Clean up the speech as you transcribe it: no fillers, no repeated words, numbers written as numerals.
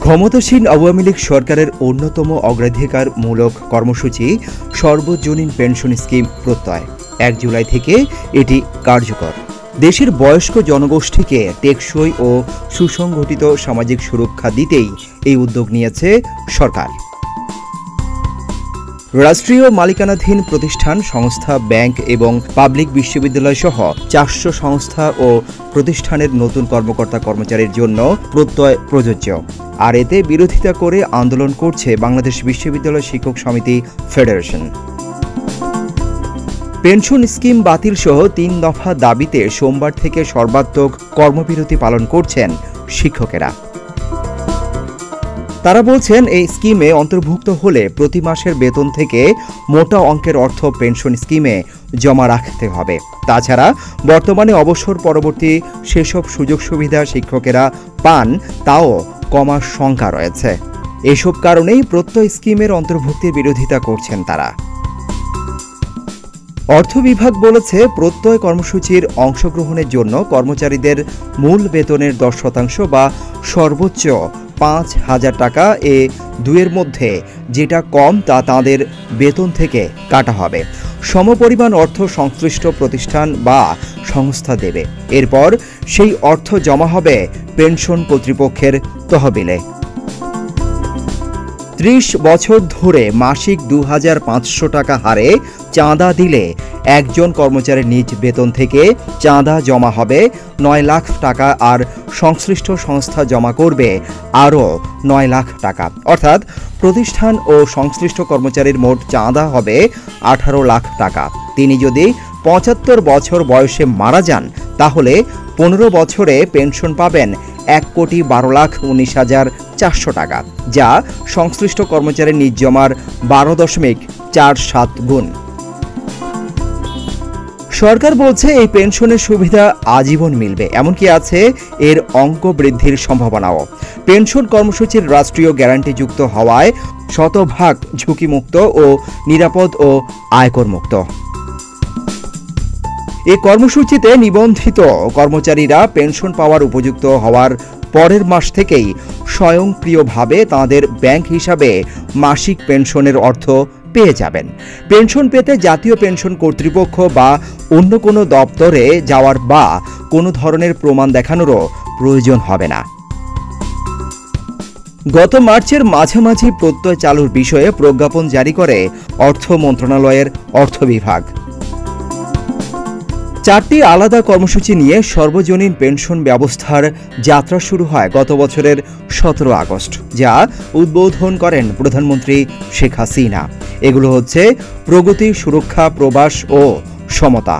ক্ষমতাসীন আওয়ামী লীগ সরকারের অন্যতম অগ্রাধিকারমূলক কর্মসূচি সর্বজনীন পেনশন স্কিম প্রত্যয় 1 জুলাই থেকে এটি কার্যকর। দেশের বয়স্ক জনগোষ্ঠীকে টেকসই ও সুসংগঠিত সামাজিক সুরক্ষা দিতেই এই উদ্যোগ নিয়েছে সরকার। রাষ্ট্রীয় মালিকানাধীন প্রতিষ্ঠান, সংস্থা, ব্যাংক এবং পাবলিক বিশ্ববিদ্যালয় সহ 400 সংস্থা ও প্রতিষ্ঠানের নতুন কর্মকর্তা-কর্মচারীর জন্য প্রত্যয় প্রযোজ্য। আর এতে বিরোধিতা করে আন্দোলন করছে বাংলাদেশ বিশ্ববিদ্যালয় শিক্ষক সমিতি ফেডারেশন। পেনশন স্কিম বাতিল সহ 3 দফা দাবিতে সোমবার থেকে সর্বাত্মক কর্মবিরতি পালন করছেন শিক্ষকেরা। তারা বলছেন, এই স্কিমে অন্তর্ভুক্ত হলে প্রতি মাসের বেতন থেকে মোটা অঙ্কের অর্থ পেনশন স্কিমে জমা রাখতে হবে। তাছাড়া বর্তমানে অবসর পরবর্তী সেসব সুযোগ সুবিধা শিক্ষকেরা পান তাও কমার শঙ্কা রয়েছে। এসব কারণেই প্রত্যয় স্কিমের অন্তর্ভুক্তির বিরোধিতা করছেন তারা। অর্থ বিভাগ বলেছে, প্রত্যয় কর্মসূচির অংশগ্রহণের জন্য কর্মচারীদের মূল বেতনের 10% বা সর্বোচ্চ 5,000 টাকা এ দুয়ের মধ্যে যেটা কম তা তাঁদের বেতন থেকে কাটা হবে। সমপরিমাণ অর্থ সংশ্লিষ্ট প্রতিষ্ঠান বা সংস্থা দেবে। এরপর সেই অর্থ জমা হবে পেনশন কর্তৃপক্ষের তহবিলে। 30 বছর ধরে মাসিক 2,500 টাকা হারে চাঁদা দিলে একজন কর্মচারীর নিজ বেতন থেকে চাঁদা জমা হবে 9 লাখ টাকা, আর সংশ্লিষ্ট সংস্থা জমা করবে আরও 9 লাখ টাকা। অর্থাৎ প্রতিষ্ঠান ও সংশ্লিষ্ট কর্মচারীর মোট চাঁদা হবে 18 লাখ টাকা। তিনি যদি 75 বছর বয়সে মারা যান তাহলে 15 বছরে পেনশন পাবেন 1,12,19,400 টাকা, যা সংশ্লিষ্ট কর্মচারীর নিজ জমার 12.47 গুণ। সরকার বলছে, এই পেনশনের সুবিধা আজীবন মিলবে, এমনকি আছে এর অঙ্ক বৃদ্ধির সম্ভাবনাও। পেনশন কর্মসূচির রাষ্ট্রীয় গ্যারান্টিযুক্ত হওয়ায় শতভাগ ঝুঁকিমুক্ত ও নিরাপদ ও আয়করমুক্ত। এই কর্মসূচিতে নিবন্ধিত কর্মচারীরা পেনশন পাওয়ার উপযুক্ত হওয়ার পরের মাস থেকেই স্বয়ংক্রিয়ভাবে তাঁদের ব্যাংক হিসাবে মাসিক পেনশনের অর্থ পেয়ে যাবেন। পেনশন পেতে জাতীয় পেনশন কর্তৃপক্ষ বা অন্য কোনো দপ্তরে যাওয়ার বা কোনো ধরনের প্রমাণ দেখানোরও প্রয়োজন হবে না। গত মার্চের মাঝামাঝি প্রত্যয় চালুর বিষয়ে প্রজ্ঞাপন জারি করে অর্থ মন্ত্রণালয়ের অর্থ বিভাগ। 4টি আলাদা কর্মসূচি নিয়ে সর্বজনীন পেনশন ব্যবস্থার যাত্রা শুরু হয় গত বছরের 17 আগস্ট, যা উদ্বোধন করেন প্রধানমন্ত্রী শেখ হাসিনা। এগুলো হচ্ছে প্রগতি, সুরক্ষা, প্রবাস ও সমতা।